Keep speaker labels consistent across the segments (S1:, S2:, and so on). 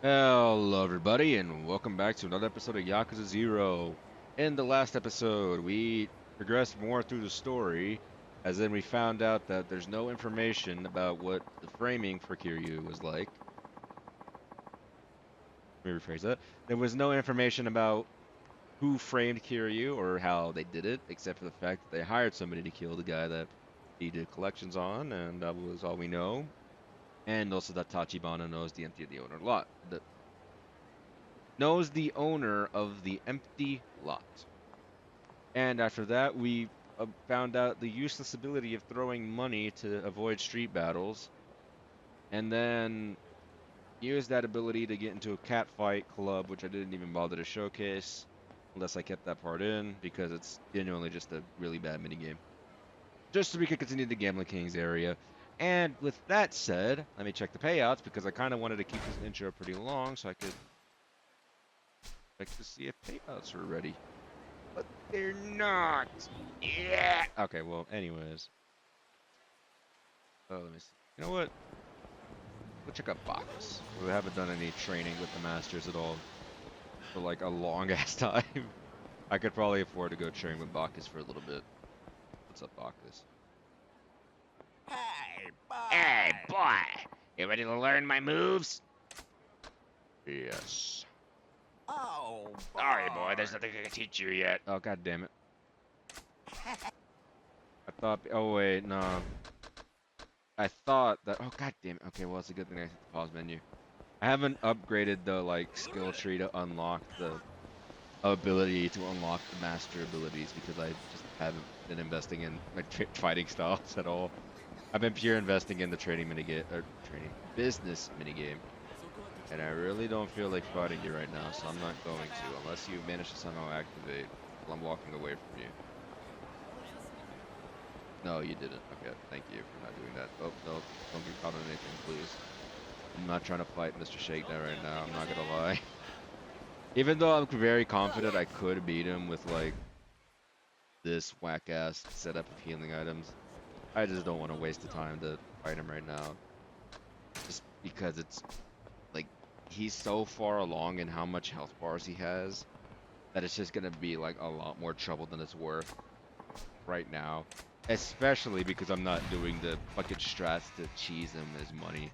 S1: Hello, everybody, and welcome back to another episode of Yakuza 0. In the last episode, we progressed more through the story, as then we found out that there's no information about what the framing for Kiryu was like. Let me rephrase that. There was no information about who framed Kiryu or how they did it, except for the fact that they hired somebody to kill the guy that he did collections on, and that was all we know. And also that Tachibana knows the owner lot. Knows the owner of the empty lot. And after that, we found out the useless ability of throwing money to avoid street battles, and then used that ability to get into a cat fight club, which I didn't even bother to showcase, unless I kept that part in, because it's genuinely just a really bad minigame. Just so we could continue the Gambling Kings area. And with that said, let me check the payouts, because I kind of wanted to keep this intro pretty long, so I could check to see if payouts were ready. But they're not. Yeah. Okay, well, anyways. Let me see. You know what? We'll check out Bacchus. We haven't done any training with the masters at all for like a long ass time. I could probably afford to go train with Bacchus for a little bit. What's up, Bacchus?
S2: Hey,
S1: Hey,
S2: boy!
S1: boy! You ready to learn my moves? Yes.
S2: Oh,
S1: Sorry, boy, there's
S2: boy!
S1: nothing I can teach you yet. Oh, god damn it. I thought. Oh, wait, no. I thought that. Oh, god damn it. Okay, well, it's a good thing I hit the pause menu. I haven't upgraded the like skill tree to unlock the ability to unlock the master abilities because I just haven't been investing in like fighting styles at all. I've been pure investing in the training minigame or training business minigame, and I really don't feel like fighting you right now, so I'm not going to unless you manage to somehow activate while I'm walking away from you. No, you didn't. Okay, thank you for not doing that. Oh no, don't get caught on anything, please. I'm not trying to fight Mr. Shakedown right now. I'm not gonna lie. Even though I'm very confident I could beat him with like this whack ass setup of healing items, I just don't want to waste the time to fight him right now. Just because it's like he's so far along in how much health bars he has that it's just gonna be like a lot more trouble than it's worth right now. Especially because I'm not doing the fucking strats to cheese him his money.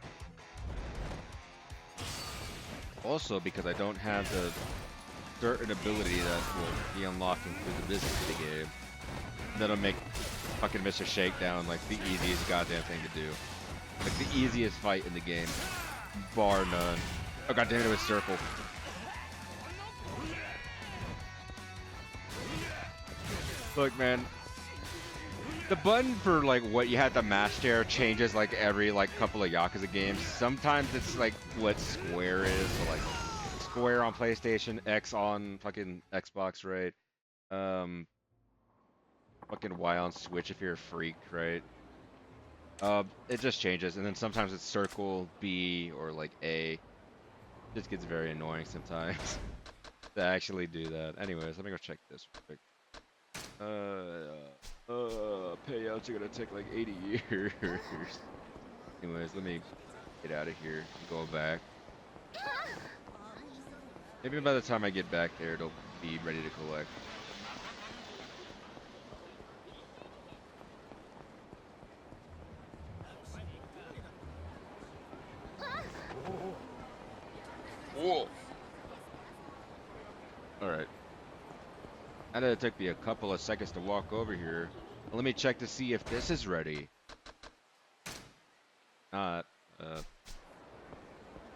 S1: Also because I don't have the certain ability that will be unlocking through the business of the game. That'll make fucking Mr. Shakedown like the easiest goddamn thing to do. Like the easiest fight in the game, bar none. Oh god damn it, it was circle. Look, man, the button for like what you had to master changes like every like couple of Yakuza games. Sometimes it's like what square is, so like square on PlayStation, X on fucking Xbox, right? Um, fucking Y on Switch if you're a freak, right? It just changes, and then sometimes it's circle, B, or like A. It just gets very annoying sometimes to actually do that. Anyways, let me go check this real quick. Payouts are gonna take like 80 years. Anyways, let me get out of here and go back. Maybe by the time I get back there, it'll be ready to collect. Whoa! Alright. I know it took me a couple of seconds to walk over here. Let me check to see if this is ready. Not. Uh,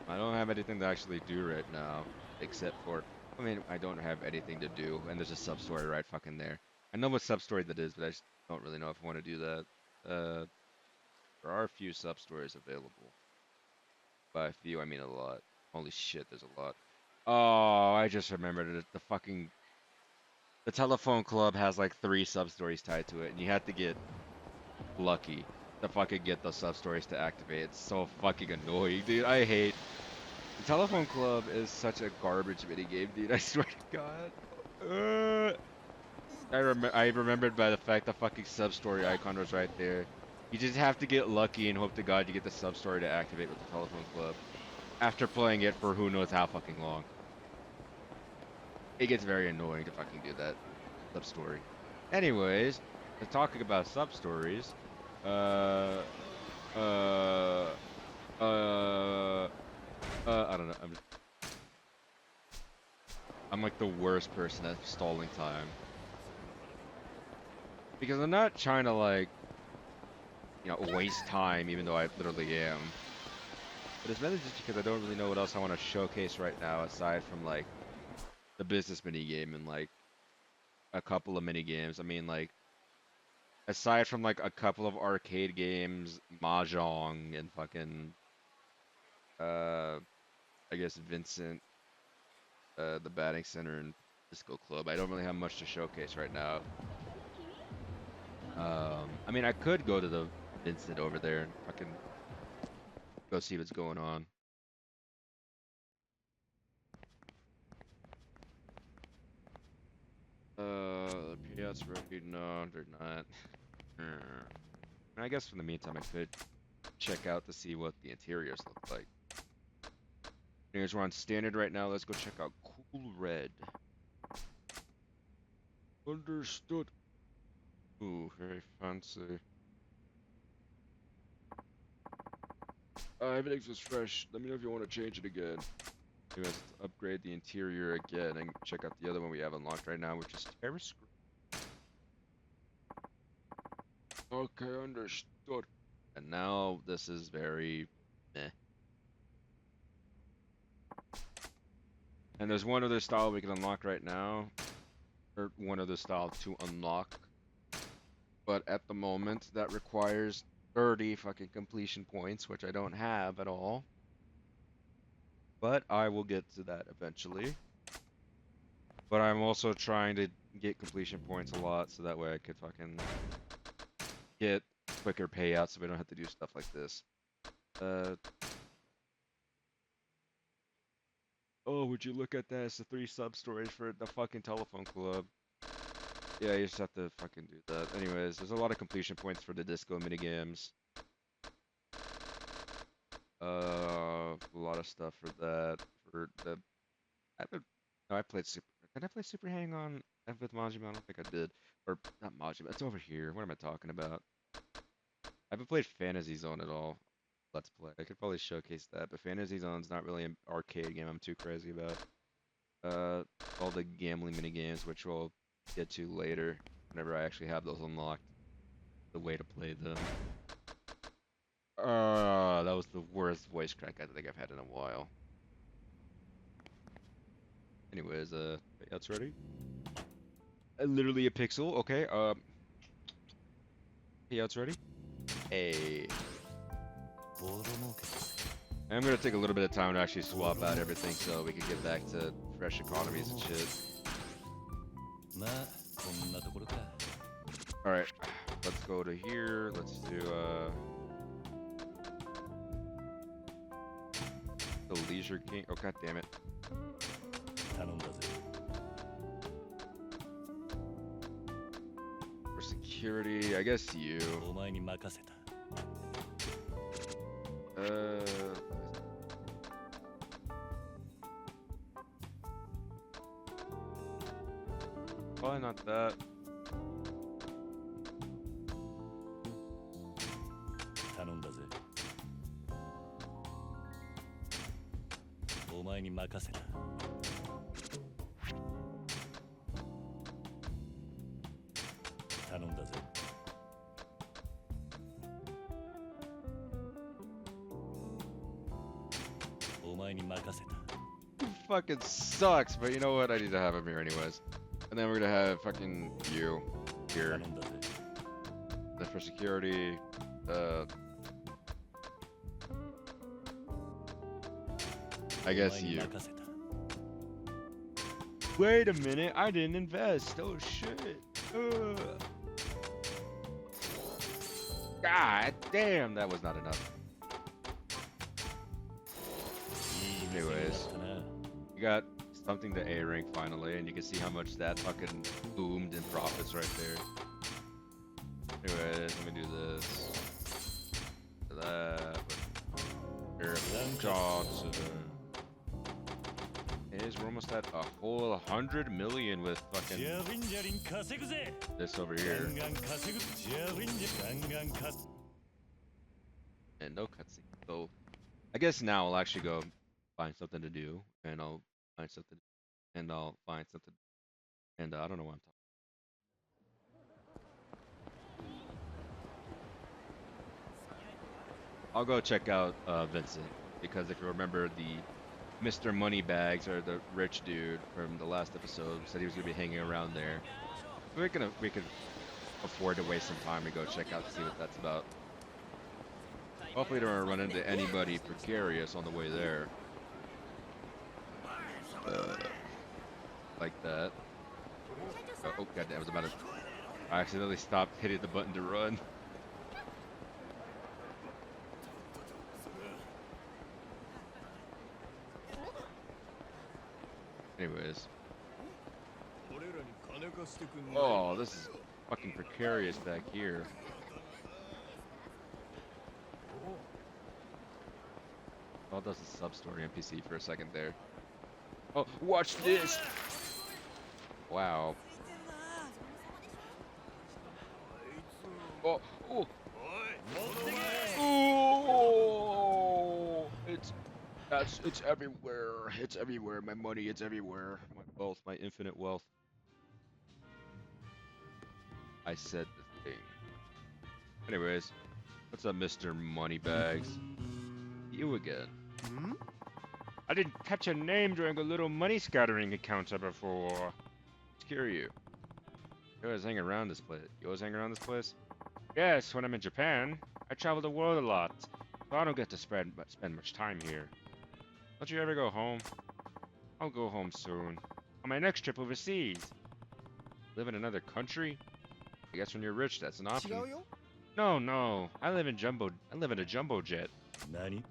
S1: I don't have anything to actually do right now, except for, I mean, I don't have anything to do, and there's a sub-story right fucking there. I know what sub-story that is, but I just don't really know if I want to do that. Uh, there are a few sub-stories available. By a few, I mean a lot. Holy shit, there's a lot. Oh, I just remembered it. The telephone club has like 3 sub-stories tied to it, and you have to get lucky to fucking get those sub-stories to activate. It's so fucking annoying, dude. I hate the telephone club is such a garbage minigame, dude. I swear to God. Uh, I remembered by the fact the fucking sub story icon was right there. You just have to get lucky and hope to God you get the sub story to activate with the telephone club. after playing it for who knows how fucking long. It gets very annoying to fucking do that sub story. Anyways, talking about sub stories, uh, uh, I don't know. I'm like the worst person at stalling time because I'm not trying to like waste time, even though I literally am. But it's mainly just because I don't really know what else I want to showcase right now aside from like the business mini game and like a couple of mini games. I mean, like aside from like a couple of arcade games, mahjong and fucking uh, I guess Vincent, the batting center and disco club. I don't really have much to showcase right now. I mean, I could go to the Vincent over there and fucking go see what's going on. Payouts ready? No, they're not. I guess in the meantime, I could check out to see what the interiors look like. Anyways, we're on standard right now. Let's go check out Cool Red. Understood. Ooh, very fancy. Everything's just fresh. Let me know if you want to change it again. Anyways, let's upgrade the interior again and check out the other one we have unlocked right now, which is Terrace. Okay, understood. And now this is very meh. And there's one other style we can unlock right now, or one other style to unlock. But at the moment, that requires 30 fucking completion points, which I don't have at all. But I will get to that eventually. But I'm also trying to get completion points a lot, so that way I could fucking get quicker payouts so we don't have to do stuff like this. Oh, would you look at that? It's the 3 sub stories for the fucking telephone club. Yeah, you just have to fucking do that. Anyways, there's a lot of completion points for the disco minigames. A lot of stuff for that. For the, I haven't, no, I played Super. Did I play Super Hang on with Majima? I don't think I did. Or not Majima. It's over here. What am I talking about? I haven't played Fantasy Zone at all. Let's play. I could probably showcase that, but Fantasy Zone's not really an arcade game I'm too crazy about. All the gambling mini games, which we'll get to later whenever I actually have those unlocked. The way to play them. That was the worst voice crack I think I've had in a while. Anyways, payouts ready? Literally a pixel. Okay. Payouts ready? Hey. I'm gonna take a little bit of time to actually swap out everything so we can get back to fresh economies and shit. Alright, let's go to here. Let's do the Leisure King. Oh god damn it. For security, I guess you. Probably not that. Fucking sucks, but you know what? I need to have him here anyways. And then we're gonna have fucking you here. Then for security, I guess you. Wait a minute, I didn't invest. Oh shit. Ugh. God damn, that was not enough. Anyways, you got something to A rank finally, and you can see how much that fucking boomed in profits right there. Anyways, let me do this. Do that. Johnson. Is we're almost at a whole 100 million with fucking this over here. And no cutscene. So I guess now I'll actually go find something to do, and I'll find something, and I'll find something, and I don't know what I'm talking. I'll go check out Vincent because if you remember the Mr. Moneybags or the rich dude from the last episode said he was gonna be hanging around there. We could afford to waste some time and go check out to see what that's about. Hopefully, don't run into anybody precarious on the way there. Like that. Oh goddamn! I was about to. I accidentally stopped hitting the button to run. Anyways. Oh, this is fucking precarious back here. Oh, that's a sub-story NPC for a second there. Oh, watch this! Wow. Oh, oh! Oh! It's everywhere. It's everywhere. My money, it's everywhere. My wealth, my infinite wealth. I said the thing. Anyways, what's up, Mr. Moneybags? You again.
S3: Hmm?
S1: I didn't catch a name during a little money scattering encounter before. Scare you. You always hang around this place. You always hang around this place? Yes, when I'm in Japan. I travel the world a lot, so I don't get to spend much time here. Don't you ever go home? I'll go home soon. On my next trip overseas. Live in another country? I guess when you're rich, that's an option. No, no. I live in a jumbo jet.
S3: Nani?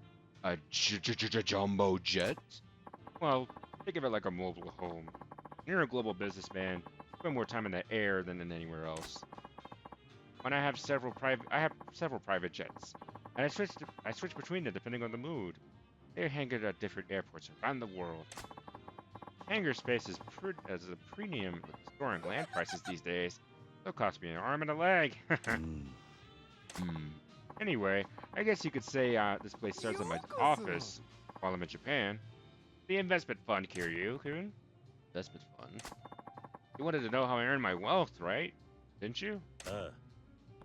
S1: A jumbo jet? Well, think of it like a mobile home. You're a global businessman. Spend more time in the air than in anywhere else. When I have several private jets, and I switch between them depending on the mood. They're hangared at different airports around the world. Hangar space is a premium with storing land prices these days. It'll cost me an arm and a leg. Anyway, I guess you could say this place serves as my office while I'm in Japan. The investment fund, Kiryu-kun. Investment fund? You wanted to know how I earn my wealth, right? Didn't you?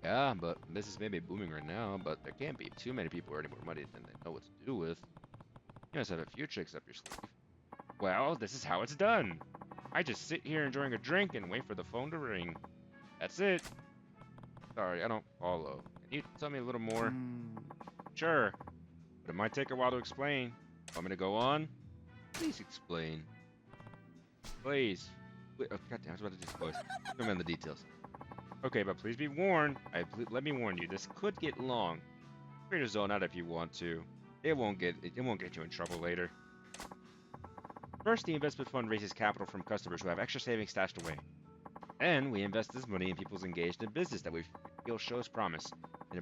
S1: Yeah, but business may be booming right now, but there can't be too many people earning more money than they know what to do with. You must have a few tricks up your sleeve. Well, this is how it's done. I just sit here enjoying a drink and wait for the phone to ring. That's it. Sorry, I don't follow. Can you tell me a little more? Sure, but it might take a while to explain. Want me to go on? Please explain. Please. Wait, oh, goddamn, I was about to do this voice. Don't mind the details. Okay, but please be warned. Let me warn you, this could get long. Free to zone out if you want to. It won't get you in trouble later. First, the investment fund raises capital from customers who have extra savings stashed away. Then, we invest this money in people's engaged in business that we feel shows promise, and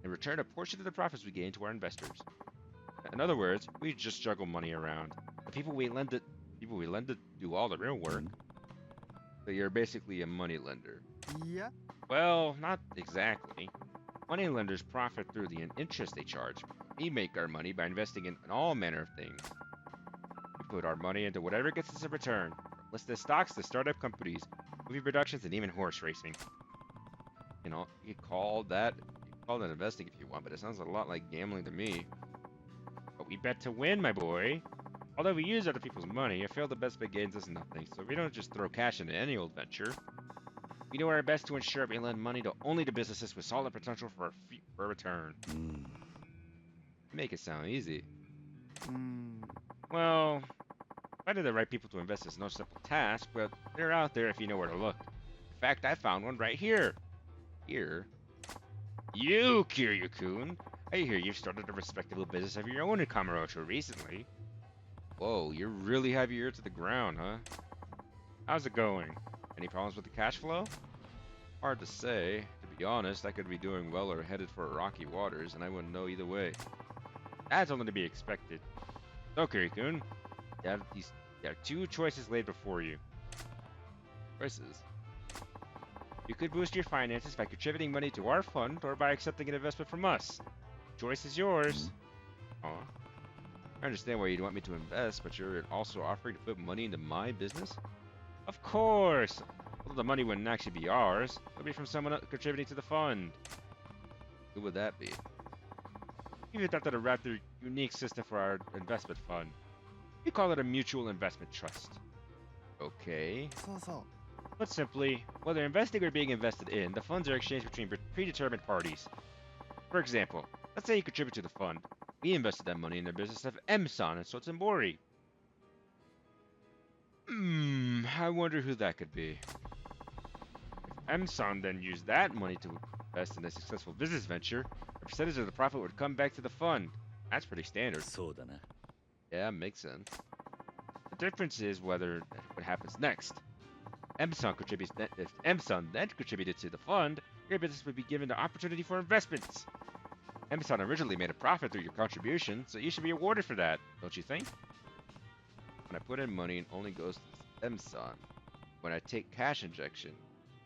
S1: in return a portion of the profits we gain to our investors. In other words, we just juggle money around. The people we lend to do all the real work. So you're basically a money lender.
S3: Yeah.
S1: Well, not exactly. Money lenders profit through the interest they charge. We make our money by investing in all manner of things. We put our money into whatever gets us a return. From listed stocks to startup companies, movie productions, and even horse racing. You know, you could call that investing if you want, but it sounds a lot like gambling to me. But we bet to win, my boy. Although we use other people's money, a failed investment gains us nothing, so we don't just throw cash into any old venture. We do our best to ensure we lend money only to businesses with solid potential for a return. You make it sound easy. Well, finding the right people to invest is no simple task, but they're out there if you know where to look. In fact, I found one right here. Here? You, Kiryu-kun! I hear you've started a respectable business of your own in Kamurocho recently. Whoa, you really have your ear to the ground, huh? How's it going? Any problems with the cash flow? Hard to say. To be honest, I could be doing well or headed for rocky waters, and I wouldn't know either way. That's only to be expected. So, Kirikun, you have two choices laid before you. Choices. You could boost your finances by contributing money to our fund or by accepting an investment from us. Choice is yours. Aw. I understand why you'd want me to invest, but you're also offering to put money into my business? Of course! Although the money wouldn't actually be ours. It would be from someone contributing to the fund. Who would that be? We've adopted a rather unique system for our investment fund. We call it a mutual investment trust. Okay.
S2: そうそ
S1: Put simply, whether investing or being invested in, the funds are exchanged between predetermined parties. For example, let's say you contribute to the fund. We invested that money in the business of Emsan and Sotsubori. I wonder who that could be. If Emsan then used that money to invest in a successful business venture, a percentage of the profit would come back to the fund. That's pretty
S3: う
S1: standard.
S3: そうだな
S1: Yeah, makes sense. The difference is what happens next. If Emsan then contributed to the fund, your business would be given the opportunity for investments. Emsan originally made a profit through your contribution, so you should be awarded for that, don't you think? When I put in money, it only goes to Emsan. When I take cash injections,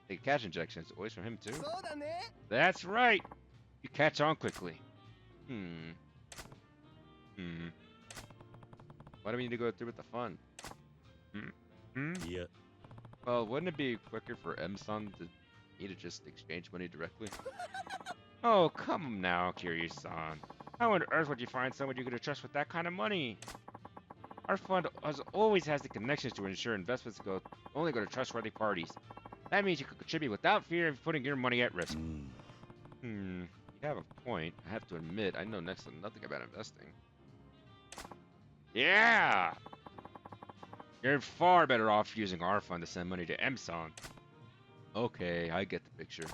S1: it's always from him too.
S2: うそうだね
S1: That's right! You catch on quickly. Hmm. Why do we need to go through with the fund? Hmm?
S3: いや
S1: Well, wouldn't it be quicker for Emsan to me to just exchange money directly? Oh, come now, Kiryu-san. How on earth would you find someone you could trust with that kind of money? Our fund always has the connections to ensure investments only go to trustworthy parties. That means you can contribute without fear of putting your money at risk.
S3: うん
S1: You have a point. I have to admit, I know next to nothing about investing. Yeah! You're far better off using our fund to send money to Emsan. Okay, I get the picture.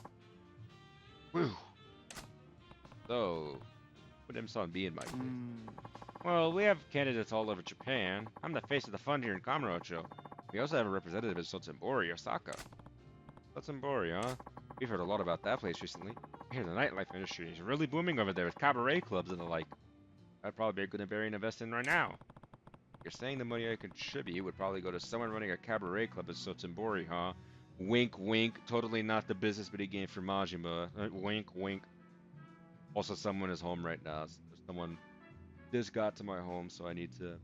S1: Whew. So, what would Emsan be in my
S2: う
S1: case?
S2: ん
S1: Well, we have candidates all over Japan. I'm the face of the fund here in Kamurocho. We also have a representative in Sotsubori, Osaka. Sotsubori, huh? We've heard a lot about that place recently. I hear the nightlife industry is really booming over there with cabaret clubs and the like. That'd probably be a good area to invest in right now. You're saying the money I contribute would probably go to someone running a cabaret club in Sotsubori, huh? Wink, wink. Totally not the business but he gained for Majima. Wink, wink. Also, someone is home right now. Someone just got to my home, so I need to,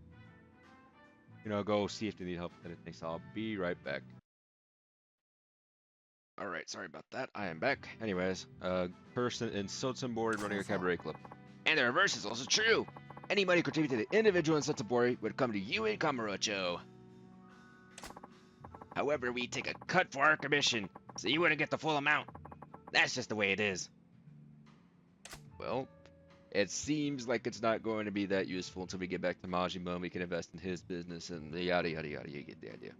S1: go see if they need help with anything. So I'll be right back. Alright, sorry about that. I am back. Anyways, person in Sotsubori running a cabaret club. And the reverse is also true. Any money contributed to the individual in Sotsubori would come to you in Kamurocho. However, we take a cut for our commission, so you wouldn't get the full amount. That's just the way it is. Well, it seems like it's not going to be that useful until we get back to Majima and we can invest in his business and yada yada yada. You get the idea.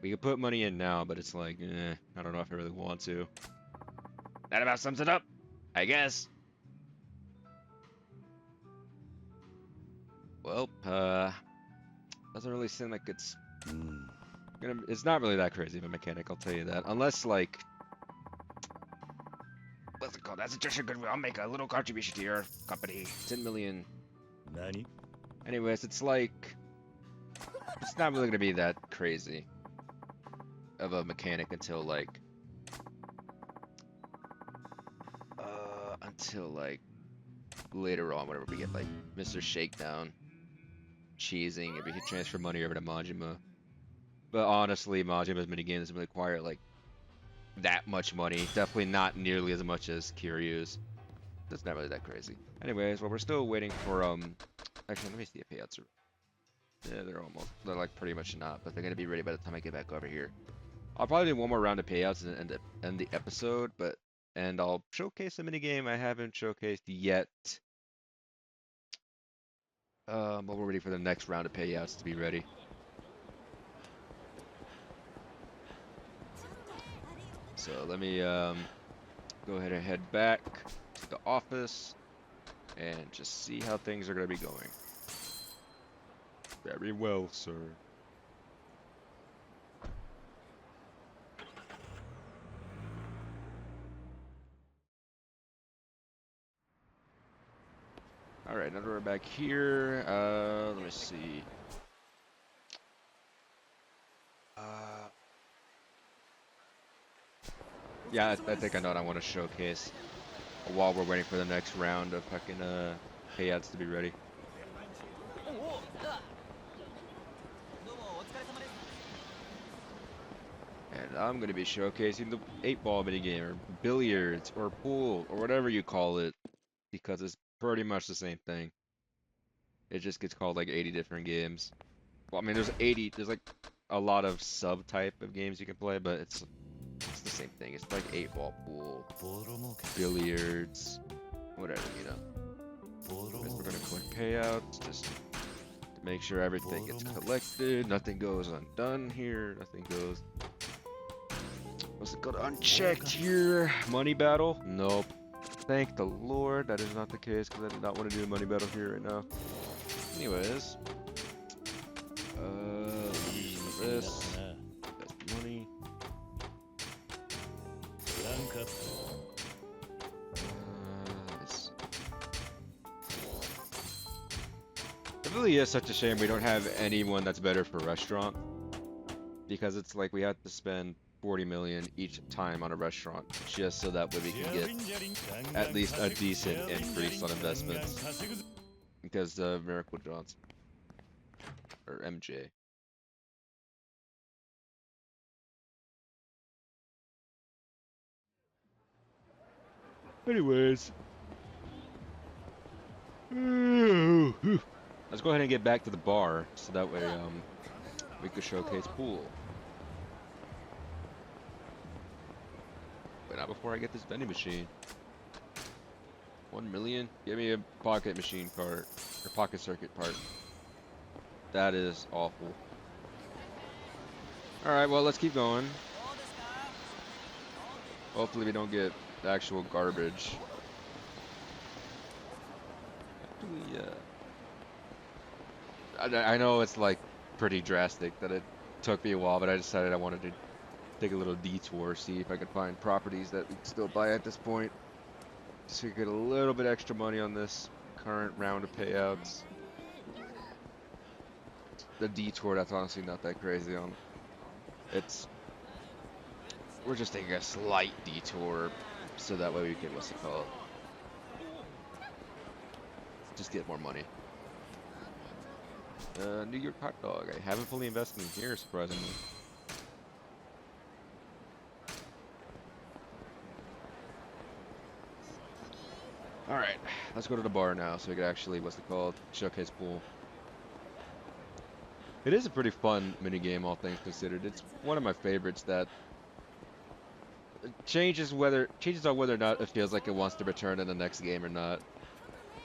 S1: We can put money in now, but it's like, I don't know if I really want to. That about sums it up, I guess. Well, doesn't really seem like it's
S3: うん
S1: it's not really that crazy of a mechanic, I'll tell you that. Unless, like, what's it called? As a gesture of goodwill, I'll make a little contribution to your company. 10 million.
S3: 何
S1: Anyways, it's like, it's not really gonna be that crazy of a mechanic until like later on, whenever we get like Mr. Shakedown cheesing, if we could transfer money over to Majima. But honestly, Majima's minigame doesn't really require like that much money. Definitely not nearly as much as Kiryu's. That's not really that crazy. Anyways, well, we're still waiting for actually, let me see the payouts. Yeah, they're like pretty much not, but they're gonna be ready by the time I get back over here. I'll probably do one more round of payouts and end the episode, and I'll showcase a minigame I haven't showcased yet. But we're ready for the next round of payouts to be ready. So let me go ahead and head back to the office and just see how things are gonna be going. Very well, sir. Alright. now that we're back here, let me see. Yeah, I think I know what I want to showcase while we're waiting for the next round of fucking payouts to be ready. And I'm gonna be showcasing the 8-ball minigame, or billiards, or pool, or whatever you call it, because it's pretty much the same thing. It just gets called like 80 different games. Well, I mean, there's like a lot of sub-type of games you can play, but it's the same thing. It's like 8-ball pool, billiards, whatever, you know. We're gonna collect payouts just to make sure everything gets collected. Nothing goes undone here. Nothing goes. What's it called? Unchecked here. Money battle? Nope. Thank the Lord that is not the case, because I do not want to do a money battle here right now. Anyways, this. That's money. It really is such a shame we don't have anyone that's better for restaurant, because it's like we have to spend 40 million each time on a restaurant just so that way we can get at least a decent increase on investments. Because Miracle Johnson or MJ. Anyways, let's go ahead and get back to the bar so that way we could showcase pool. But not before I get this vending machine. 1 million? Give me a pocket machine part or pocket circuit part. That is awful. All right, well, let's keep going. Hopefully we don't get actual garbage. I know it's like pretty drastic that it took me a while, but I decided I wanted to take a little detour, see if I could find properties that we can still buy at this point, just so we could get a little bit extra money on this current round of payouts. The detour, that's honestly not that crazy. We're just taking a slight detour so that way we can, what's it called? Just get more money. New York hot dog. I haven't fully invested in here, surprisingly. Alright, let's go to the bar now so we can actually, what's it called? Showcase pool. It is a pretty fun minigame, all things considered. It's one of my favorites that changes on whether or not it feels like it wants to return in the next game or not.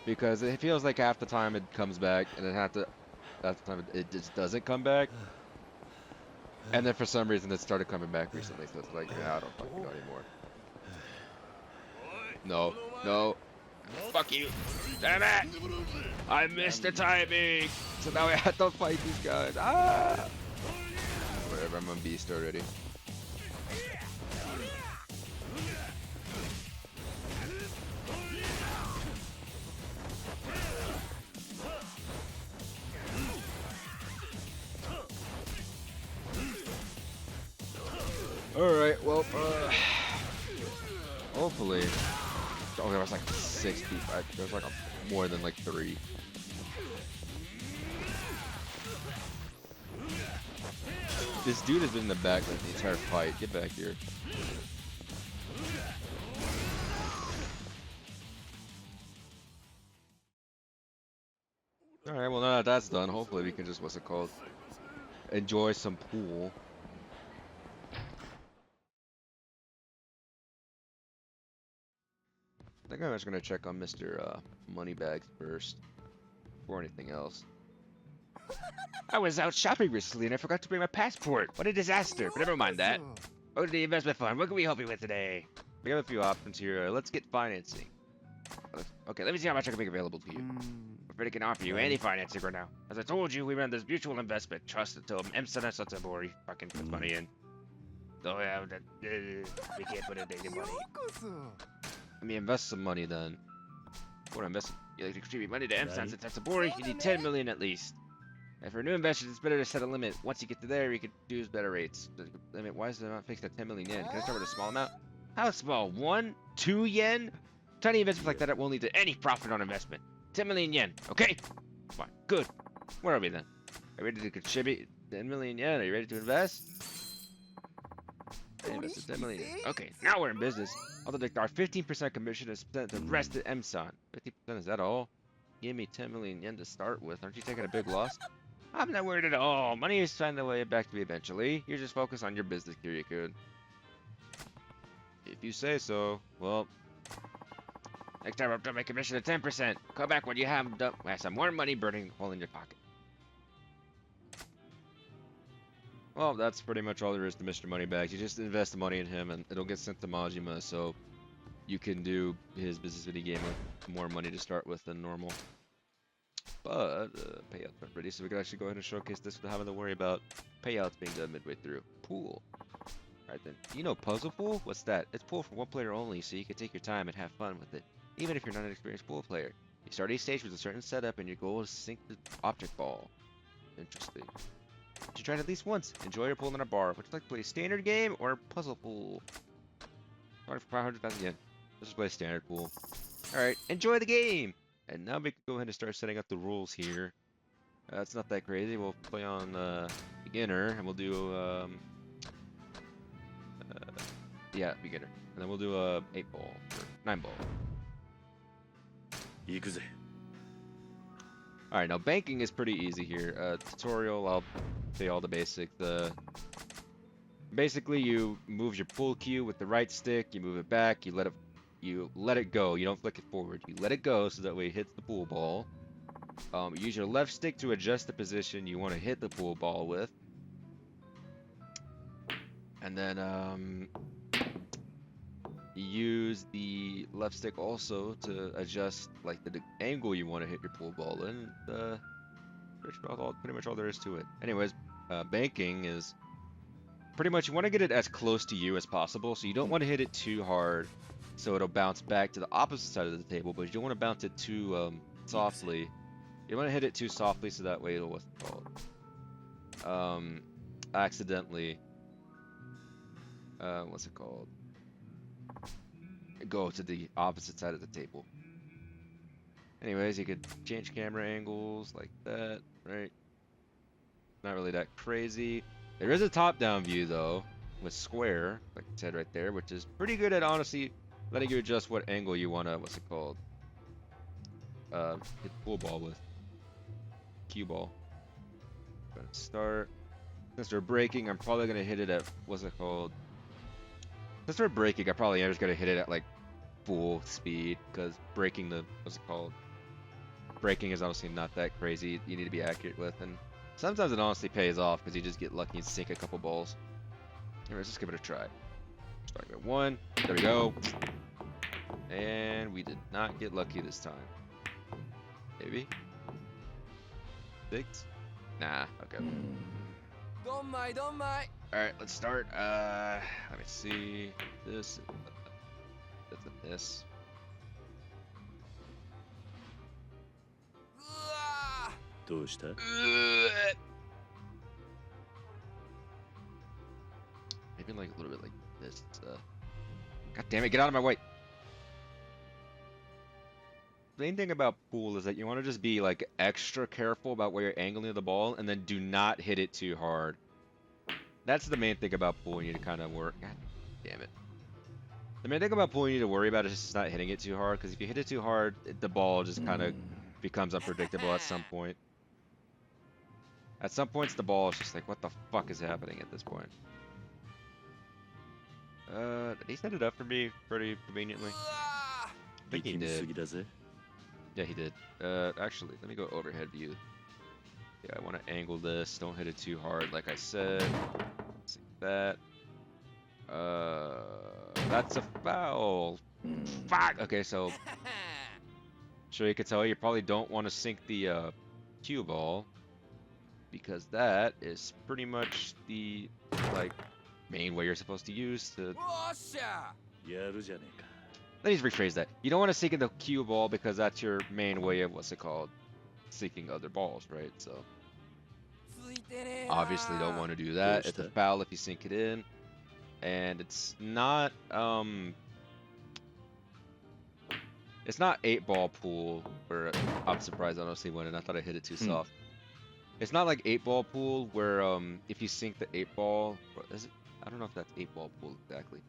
S1: Because it feels like half the time it comes back, and then half the time it just doesn't come back. And then for some reason it started coming back recently, so it's like, yeah, I don't fucking know anymore. No, no. Fuck you. Damn it! I missed the timing! So now I have to fight these guys. Ah! Whatever, I'm a beast already. Alright, well, hopefully. Oh, there was like 6 people. There was like more than like 3. This dude has been in the back like the entire fight. Get back here. Alright, well now that that's done, hopefully we can just, what's it called? Enjoy some pool. I think I'm just gonna check on Mr. Moneybags first, before anything else. I was out shopping recently and I forgot to bring my passport. What a disaster, but never mind that. Go to the investment fund. What can we help you with today? We have a few options here. Let's get financing. Okay, let me see how much I can make available to you. I'm afraid I can offer you any financing right now. As I told you, we run this mutual investment trust until Emsana Satsubori fucking puts money in. So yeah, we can't put in any money. Let me invest some money then. Want to invest? You like to contribute money to M-San
S3: Nani?
S1: since that's a boring. You need 10 million at least. And for new investors, it's better to set a limit. Once you get to there, you can choose better rates. The limit, why is it not fixed at 10 million yen? Can I start with a small amount? How small? 1? 2 yen? Tiny investments like that won't lead to any profit on investment. 10 million yen, okay? Fine, good. Where are we then? Are you ready to contribute 10 million yen? Are you ready to invest? I invested 10 million yen. Okay, now we're in business. I'll deduct our 15% commission and spend the rest at M-San. 50%, is that all? Give me 10 million yen to start with. Aren't you taking a big loss? I'm not worried at all. Money is finding the way back to me eventually. You're just focused on your business, Kiryu-kun. If you say so. Well, next time I'll my commission to 10%. Come back when you have some more money burning a hole in your pocket. Well, that's pretty much all there is to Mr. Moneybags. You just invest the money in him, and it'll get sent to Majima, so you can do his business mini game with more money to start with than normal. But payouts aren't ready, so we can actually go ahead and showcase this without having to worry about payouts being done midway through. Pool. Alright then. You know puzzle pool? What's that? It's pool for one player only, so you can take your time and have fun with it, even if you're not an experienced pool player. You start each stage with a certain setup, and your goal is to sink the object ball. Interesting. You should try it at least once. Enjoy your pool in a bar. Would you like to play a standard game or puzzle pool? Sorry for 500,000 yen. Let's just play a standard pool. Alright, enjoy the game! And now we can go ahead and start setting up the rules here. It's not that crazy. We'll play on beginner, and we'll do yeah, beginner, and then we'll do a 8 ball or 9 ball.
S3: 行くぜ。
S1: All right, now banking is pretty easy here. Tutorial, I'll say all the basic. Basically you move your pool cue with the right stick. You move it back. You let it go. You don't flick it forward. You let it go so that way it hits the pool ball. Use your left stick to adjust the position you want to hit the pool ball with. And then use the left stick also to adjust like the angle you want to hit your pool ball in. Pretty much all there is to it. Anyways, banking is pretty much you want to get it as close to you as possible. So you don't want to hit it too hard, so it'll bounce back to the opposite side of the table. But you don't want to bounce it too softly. You want to hit it too softly so that way it'll what's it called? Accidentally. What's it called? Go to the opposite side of the table. Anyways, you could change camera angles like that, right? Not really that crazy. There is a top-down view though, with square, like I said right there, which is pretty good at honestly letting you adjust what angle you wanna, what's it called? Hit the pool ball with. Cue ball. Gonna start. Since we're braking, I'm probably gonna hit it at what's it called? Since we're braking, I probably am just gonna hit it at like full speed, because braking what's it called? Braking is obviously not that crazy. You need to be accurate with, and sometimes it honestly pays off because you just get lucky and sink a couple balls. Anyways, let's give it a try. Starting at 1. There we go. And we did not get lucky this time. Maybe? 6? Nah, okay.
S2: Don't mind.
S1: Alright, let's start. Let me see. This. That's a miss.
S2: Ah!
S3: どうした？
S1: Maybe like a little bit like this. God damn it, get out of my way. The main thing about pool is that you want to just be like extra careful about where you're angling the ball, and then do not hit it too hard. That's the main thing about pool you need to kind of work. God damn it. The main thing about pool you need to worry about is just not hitting it too hard, because if you hit it too hard, the ball just kind of becomes unpredictable at some point. At some points, the ball is just like, what the fuck is happening at this point? Did he set it up for me pretty conveniently?
S2: Ah!
S1: I think he
S3: 力みす
S1: did.
S3: ぎだぜ。
S1: Yeah, he did. Actually, let me go overhead view. Yeah, I want to angle this. Don't hit it too hard, like I said. See that. That's a foul. Fuck. Okay, so sure you can tell you probably don't want to sink the cue ball, because that is pretty much the like main way you're supposed to use to.
S2: おっしゃ
S3: やるじゃねえか。
S1: Let me rephrase that. You don't want to sink in the cue ball because that's your main way of what's it called? Sinking other balls, right? So
S2: ついてねえ
S1: obviously don't
S2: な
S1: want to do
S3: どう
S1: that.
S3: し
S1: It's a
S3: た
S1: foul if you sink it in. And it's not 8-ball pool where I'm surprised I don't see one and I thought I hit it too
S3: うん
S1: soft. It's not like 8-ball pool where if you sink the 8-ball, is it? I don't know if that's 8-ball pool exactly.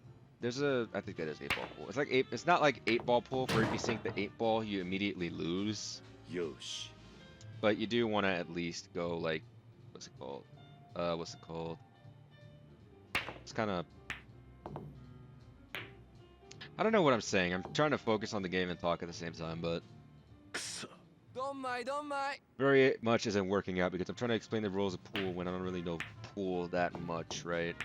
S1: I think that is 8-ball pool. It's not like 8-ball pool where if you sink the 8-ball you immediately lose,
S3: よし
S1: but you do want to at least go like what's it called? What's it called? It's kind of I don't know what I'm saying. I'm trying to focus on the game and talk at the same time, but
S3: くそ
S2: どんまいどんまい
S1: very much isn't working out because I'm trying to explain the rules of pool when I don't really know pool that much, right?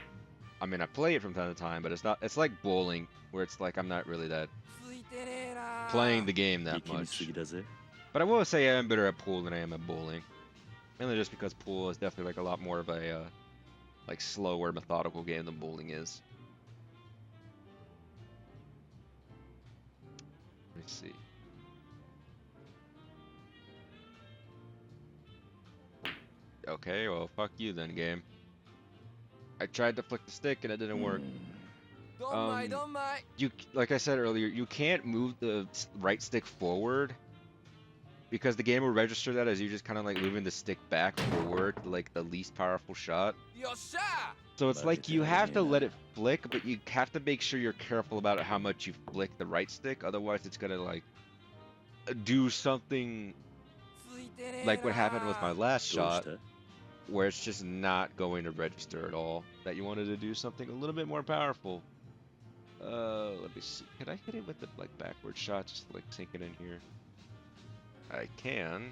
S1: I mean, I play it from time to time, but it's like bowling where it's like I'm not really that
S2: ついてねえな
S1: playing the game that
S3: 力みす
S1: much.
S3: ぎだぜ
S1: But I will say I am better at pool than I am at bowling. Mainly just because pool is definitely like a lot more of a like slower, methodical game than bowling is. Let me see. Okay, well, fuck you then, game. I tried to flick the stick and it
S3: う
S1: didn't work.
S3: ん
S2: どんまいどんまい
S1: Like I said earlier, you can't move the right stick forward because the game will register that as you just kind of like moving the stick back forward, like the least powerful shot.
S2: よっしゃ
S1: So it's like you have to
S3: Marketing,
S1: let it flick, but you have to make sure you're careful about how much you flick the right stick. Otherwise, it's gonna like do something
S2: ついてねえ
S1: like what happened with my
S2: な
S1: last
S3: どうし
S1: shot,
S3: た
S1: where it's just not going to register at all. That you wanted to do something a little bit more powerful. Let me see. Can I hit it with the like backward shot, just like sink it in here? I can.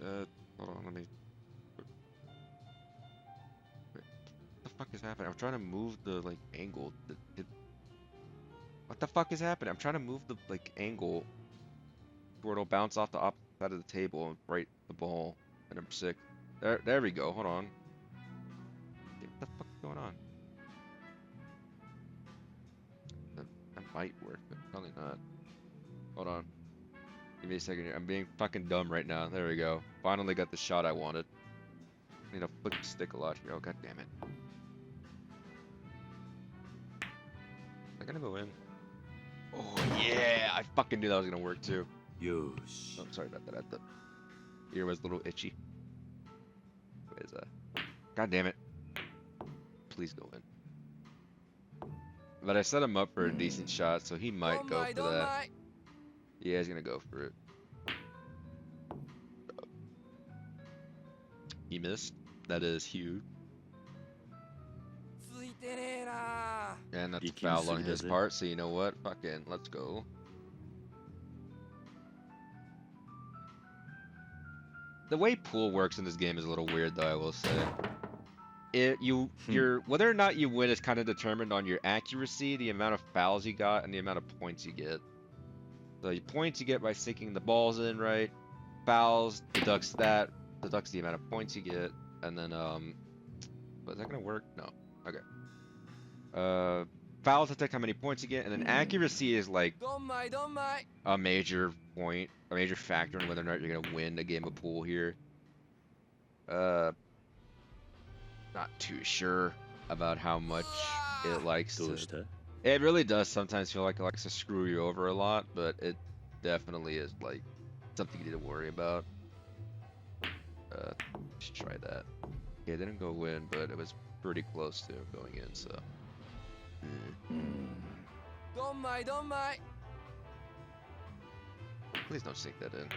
S1: Hold on, let me. What the fuck is happening? I'm trying to move the like angle. What the fuck is happening? I'm trying to move the like angle where it'll bounce off the opposite side of the table and right the ball, and I'm sick. There we go. Hold on. What the fuck is going on? That might work, but probably not. Hold on. Give me a second here. I'm being fucking dumb right now. There we go. Finally got the shot I wanted. Need to flick the stick a lot here. Oh, god damn it. Is that gonna go in? Oh, yeah! I fucking knew that was gonna work too.
S3: よし
S1: Oh, sorry about that. The ear was a little itchy. What is that? God damn it. Please go in. But I set him up for a decent shot, so he
S2: ど
S1: might
S2: ん
S1: go
S2: まい
S1: for
S2: どん
S1: that.
S2: まい
S1: Yeah, he's gonna go for it. He missed. That is huge.
S2: ついてねえな
S1: And that's a
S3: 力み
S1: foul
S3: す
S1: on
S3: ぎだ
S1: his
S3: ぜ
S1: part, so you know what? Fucking, let's go. The way pool works in this game is a little weird, though, I will say. Whether or not you win is kind of determined on your accuracy, the amount of fouls you got, and the amount of points you get. So your points you get by sinking the balls in, right? Fouls deducts the amount of points you get, and then but is that gonna work? No. Okay. Fouls detect how many points you get, and then accuracy is like
S2: どんまいどんまい
S1: a major factor in whether or not you're gonna win a game of pool here. Not too sure about how much it likes
S3: どう
S1: to.
S3: した
S1: It really does sometimes feel like it likes to screw you over a lot, but it definitely is like something you need to worry about. Let's try that. Yeah, it didn't go in, but it was pretty close to going in, so.
S2: どんまいどんまい
S1: Please don't sink that in.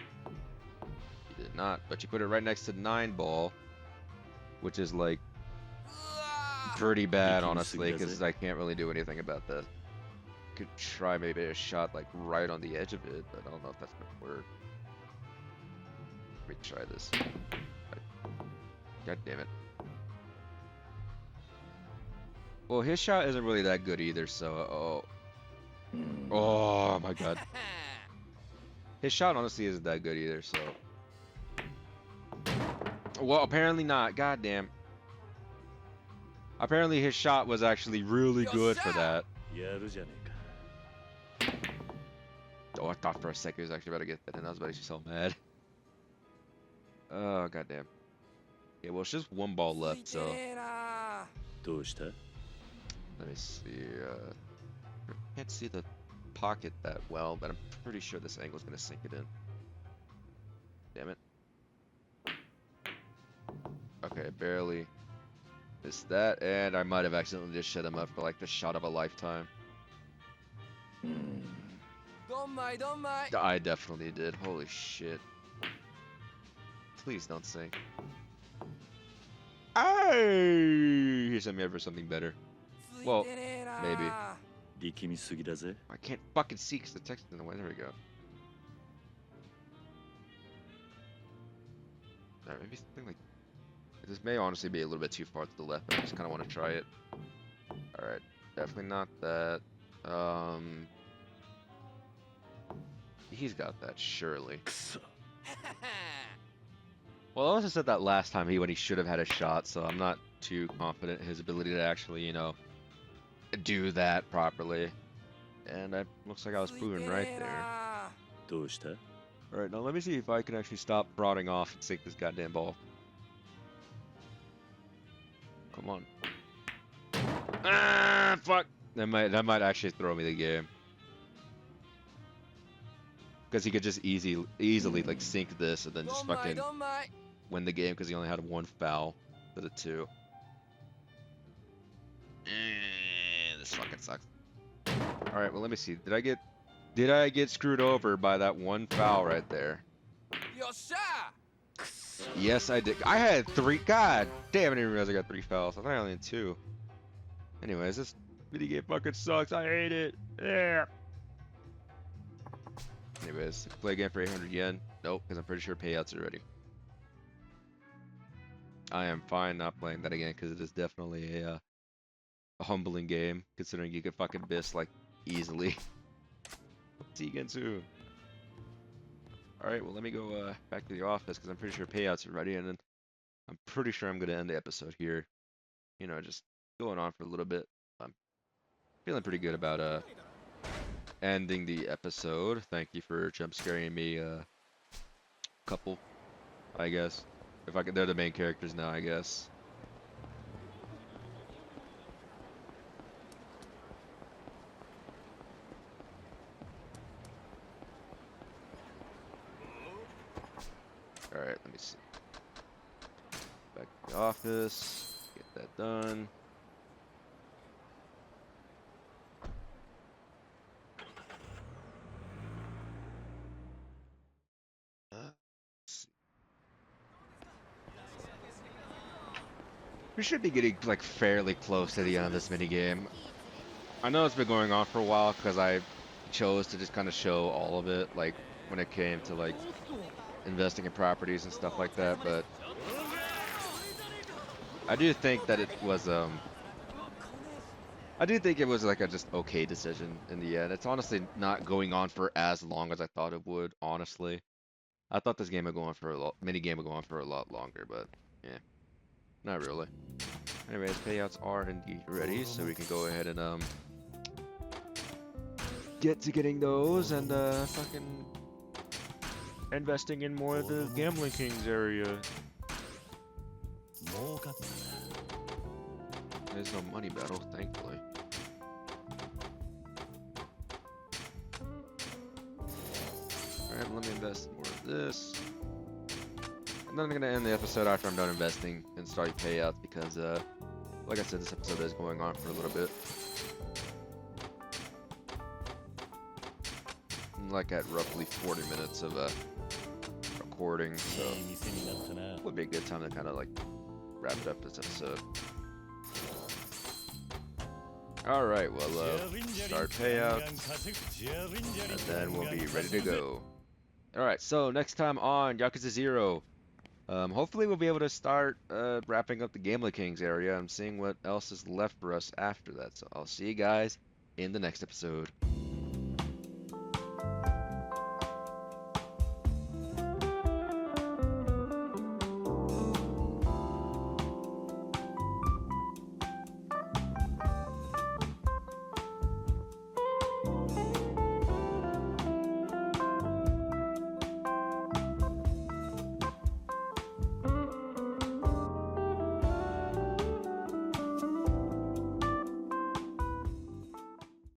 S1: You did not, but you put it right next to 9-ball, which is like
S2: うわ
S1: pretty bad,
S3: Making
S1: honestly,
S3: suggested.
S1: because I can't really do anything about that. Could try maybe a shot like right on the edge of it, but I don't know if that's gonna work. Let me try this. God damn it. Well, his shot isn't really that good either, so oh my god. His shot honestly isn't that good either, so. Well, apparently not. God damn. Apparently his shot was actually really good for that.
S3: やるじゃねえか
S1: Oh, I thought for a second he was actually about to get that in. I was about to be so mad. Oh, goddamn. Yeah, well, it's just one ball
S2: つい
S1: left,
S2: て
S1: so
S2: ねえな。
S3: どうした？
S1: let me see. Can't see the pocket that well, but I'm pretty sure this angle's gonna sink it in. Damn it. Okay, barely missed that, and I might have accidentally just shut him up for like the shot of a lifetime.
S2: どんまいどんまい。
S1: I definitely did. Holy shit. Please don't sink. Hey! He sent me over something better.
S2: つい
S1: Well,
S2: てねえな。
S1: maybe.
S3: 力みすぎだぜ。
S1: I can't fucking see because the text is in the way. There we go. Alright, maybe something like... This may honestly be a little bit too far to the left, but I just kind of want to try it. Alright, definitely not that. He's got that, surely.
S3: くそ。
S1: Well, I also said that last time when he should have had a shot, so I'm not too confident in his ability to actually, you know, do that properly. And that looks like I was
S2: ついて
S1: proven
S2: ね
S1: right
S2: え
S1: there.
S2: な。
S3: どうした？
S1: Alright, now let me see if I can actually stop prodding off and sink this goddamn ball. Come on. Ah, fuck! That might actually throw me the game. Because he could just easily like sink this and then
S2: ど
S1: just
S2: んまい
S1: fucking
S2: どんまい。
S1: win the game because he only had one foul instead of two. This fucking sucks. All right, well let me see. Did I get screwed over by that one foul right there?
S2: よっしゃ。
S1: Yes, I did. I had three. God damn, I didn't realize I got three fouls. I thought I only had two. Anyways, this video game fucking sucks. I hate it. Yeah. Anyways, play again for 800 yen. Nope, because I'm pretty sure payouts are ready. I am fine not playing that again because it is definitely a humbling game, considering you can fucking miss like easily. See you again soon. Alright, well let me go back to the office because I'm pretty sure payouts are ready, and then I'm pretty sure I'm gonna end the episode here. You know, just going on for a little bit. I'm feeling pretty good about ending the episode. Thank you for jump scaring me couple, I guess. If I could, they're the main characters now, I guess. Alright, let me see. Back to the office. Get that done. Let's see. We should be getting like fairly close to the end of this mini game. I know it's been going on for a while because I chose to just kind of show all of it, like when it came to like investing in properties and stuff like that, but I do think that it was I do think it was like a just okay decision in the end. It's honestly not going on for as long as I thought it would, honestly. I thought this game would go on for a lot, mini game would go on for a lot longer, but yeah, not really. Anyways, payouts are indeed ready, so we can go ahead and get to getting those and fucking investing in more of the Gambling Kings area. There's no money battle, thankfully. Alright, let me invest more of this. And then I'm gonna end the episode after I'm done investing and starting payouts because like I said, this episode is going on for a little bit. I'm like at roughly 40 minutes of recording, so would be a good time to kind of like wrap it up this episode. Alright, well, start payouts, and then we'll be ready to go. Alright, so next time on Yakuza 0, hopefully we'll be able to start wrapping up the Gambling Kings area and seeing what else is left for us after that. So I'll see you guys in the next episode.